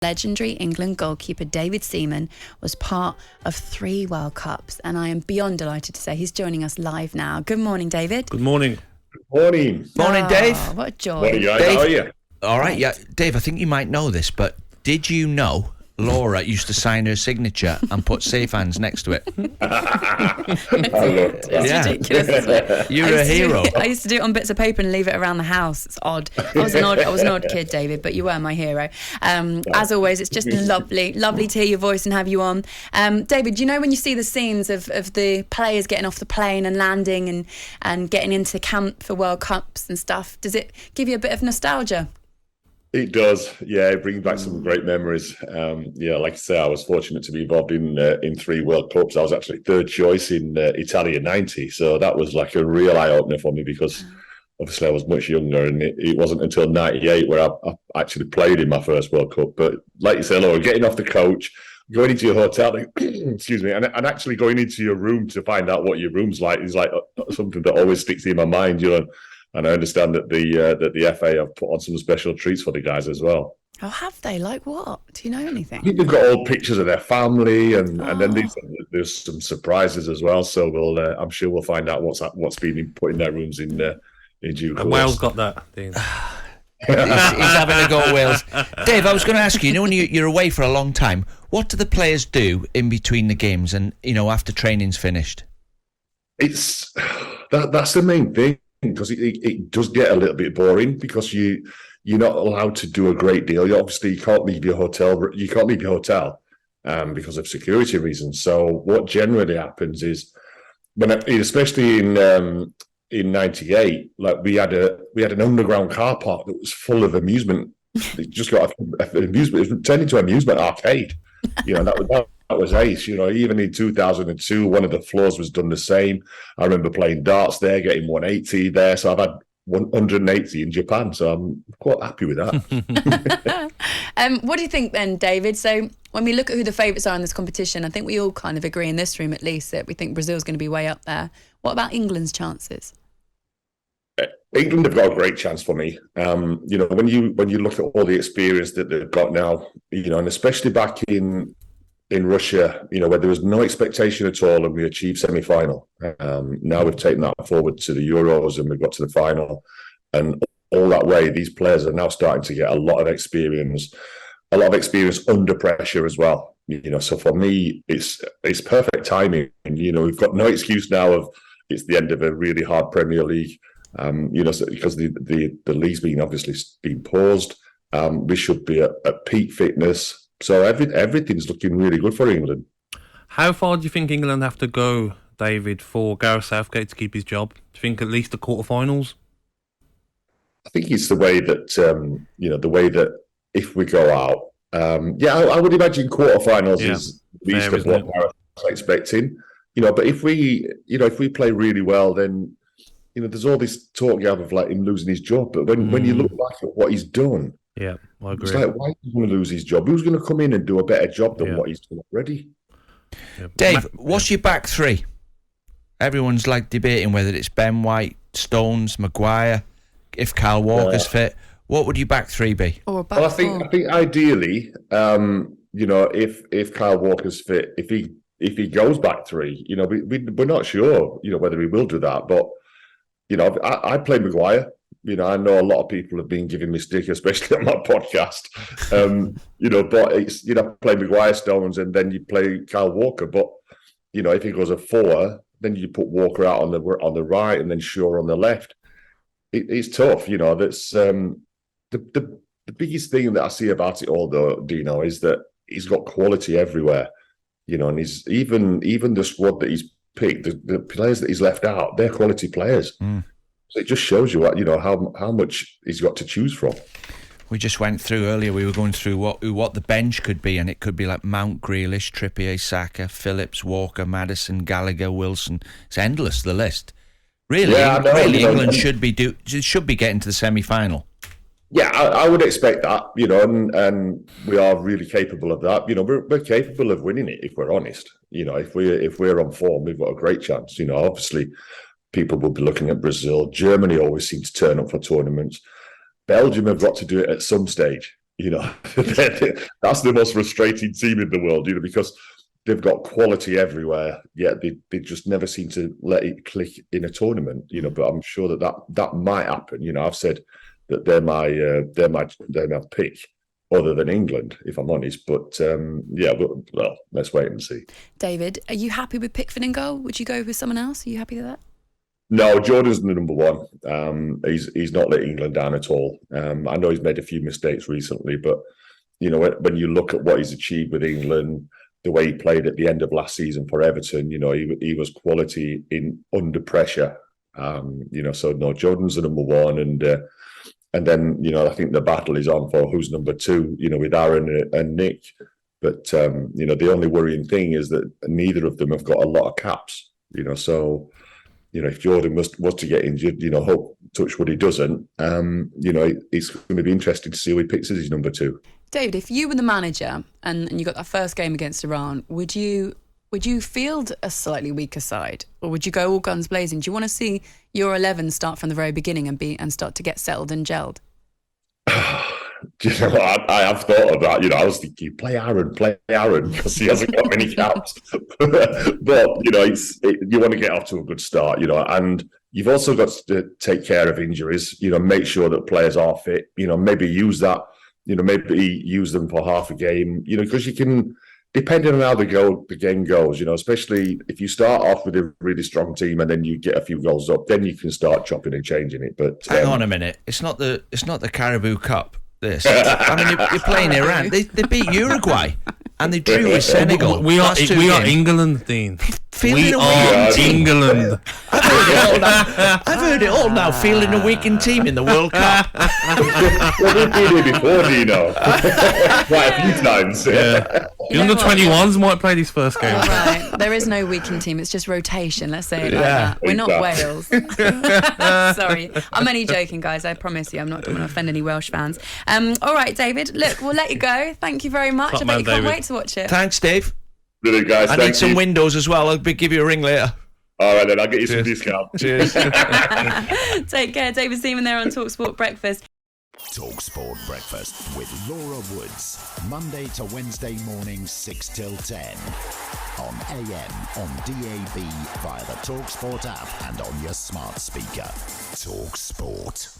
Legendary England goalkeeper David Seaman was part of 3 World Cups, and I am beyond delighted to say he's joining us live now. Good morning, David. Good morning. Morning. Morning, Dave. What a joy. Morning, guys. Dave. How are you? All right, yeah. Dave, I think you might know this, but did you know Laura used to sign her signature and put safe hands next to it? It's ridiculous, isn't it? You're a hero. I used to do it on bits of paper and leave it around the house. It's odd. I was an odd kid, David, but you were my hero. As always, it's just lovely to hear your voice and have you on. David, you know when you see the scenes of the players getting off the plane and landing and getting into camp for World Cups and stuff, does it give you a bit of nostalgia? It does, yeah. It brings back some great memories. Like I say, I was fortunate to be involved in 3 World Cups. I was actually third choice in Italia '90, so that was like a real eye opener for me because obviously I was much younger, and it wasn't until '98 where I actually played in my first World Cup. But like you say, Laura, getting off the coach, going into your hotel, excuse me, and actually going into your room to find out what your room's like is like something that always sticks in my mind, you know. And I understand that the FA have put on some special treats for the guys as well. Oh, have they? Like what? Do you know anything? I think they've got old pictures of their family, and then there's some surprises as well. So I'm sure we'll find out what's been put in their rooms in due course. Wales got that, Dean. He's having a go at Wales. Dave, I was going to ask you, when you're away for a long time, what do the players do in between the games and, after training's finished? It's that's the main thing. Because it does get a little bit boring because you're not allowed to do a great deal. You can't leave your hotel. You can't leave your hotel because of security reasons. So what generally happens is especially in '98, like we had an underground car park that was full of amusement. It just got amusement. It turned into an amusement arcade. That was ace. Even in 2002, one of the floors was done the same. I remember playing darts there, getting 180 there. So I've had 180 in Japan. So I'm quite happy with that. What do you think then, David? So when we look at who the favourites are in this competition, I think we all kind of agree in this room at least that we think Brazil's going to be way up there. What about England's chances? England have got a great chance for me. When you look at all the experience that they've got now, and especially back in Russia, where there was no expectation at all and we achieved semi-final. Now we've taken that forward to the Euros and we've got to the final. And all that way, these players are now starting to get a lot of experience under pressure as well. So for me, it's perfect timing. We've got no excuse now of it's the end of a really hard Premier League, because the league's been paused. We should be at peak fitness. So everything's looking really good for England. How far do you think England have to go, David, for Gareth Southgate to keep his job? Do you think at least the quarterfinals? I think it's the way that if we go out, I would imagine quarterfinals is the least of what Gareth's expecting. But if we play really well, then there's all this talk of like him losing his job. But when you look back at what he's done. Yeah, I agree. It's like, why is he going to lose his job? Who's going to come in and do a better job than what he's done already? Yeah. Dave, what's your back 3? Everyone's like debating whether it's Ben White, Stones, Maguire, if Kyle Walker's fit. What would your back 3 be? Or back 4? I think ideally, if Kyle Walker's fit, if he goes back 3, we're not sure, whether he will do that. But I play Maguire. I know a lot of people have been giving me stick, especially on my podcast. But it's play Maguire, Stones, and then you play Kyle Walker. But if he goes a 4, then you put Walker out on the right, and then Shaw on the left. It's tough. That's the biggest thing that I see about it all, though, Dino, is that he's got quality everywhere. And he's even the squad that he's picked, the players that he's left out, they're quality players. So it just shows you how much he's got to choose from. We just went through earlier. We were going through what the bench could be, and it could be like Mount, Grealish, Trippier, Saka, Phillips, Walker, Maddison, Gallagher, Wilson. It's endless, the list. Really, England should be getting to the semi-final. Yeah, I would expect that. And we are really capable of that. We're capable of winning it if we're honest. If we're on form, we've got a great chance. Obviously. People will be looking at Brazil. Germany always seem to turn up for tournaments. Belgium have got to do it at some stage. You know, that's the most frustrating team in the world. You know, because they've got quality everywhere, yet they just never seem to let it click in a tournament. You know, but I'm sure that might happen. You know, I've said that they're my pick, other than England, if I'm honest. But well, let's wait and see. David, are you happy with Pickford in goal? Would you go with someone else? Are you happy with that? No, Jordan's the number one. He's not let England down at all. I know he's made a few mistakes recently, but you know, when you look at what he's achieved with England, the way he played at the end of last season for Everton, you know, he was quality in under pressure. You know, so no, Jordan's the number one, and then, you know, I think the battle is on for who's number two, you know, with Aaron and Nick. But, you know, the only worrying thing is that neither of them have got a lot of caps, you know. So, you know, if Jordan was to get injured, you know, hope, touch wood, he doesn't. You know, it's going to be interesting to see who he picks as his number two. David, if you were the manager and you got that first game against Iran, would you field a slightly weaker side, or would you go all guns blazing? Do you want to see your 11 start from the very beginning and start to get settled and gelled? Do you know what? I have thought of that. You know, I was thinking, play Aaron, because he hasn't got many caps. But you know, you want to get off to a good start. You know, and you've also got to take care of injuries. You know, make sure that players are fit. You know, maybe use that. You know, maybe use them for half a game. You know, because you can. Depending on how the game goes, you know, especially if you start off with a really strong team and then you get a few goals up, then you can start chopping and changing it. But hang on a minute, it's not the Caribou Cup. This, I mean, you're playing Iran. They beat Uruguay and they drew with Senegal. We are England, Dean. We are England. I've heard it all now. Fielding a weakened team in the World Cup. Well, we've been here before, do you know? Quite a few times. Yeah. The under-21s might play this first game. All right. There is no weakened team. It's just rotation. Let's say it like that. We're not Wales. Sorry. I'm only joking, guys. I promise you I'm not going to offend any Welsh fans. All right, David. Look, we'll let you go. Thank you very much. I bet you can't wait to watch it. Thanks, Dave. Really, guys. I need some windows as well. I'll give you a ring later. All right, then. I'll get you some discount. Cheers. Take care. David Seaman there on talkSPORT Breakfast. talkSPORT Breakfast with Laura Woods. Monday to Wednesday mornings 6 till 10. On AM, on DAB, via the talkSPORT app and on your smart speaker. talkSPORT.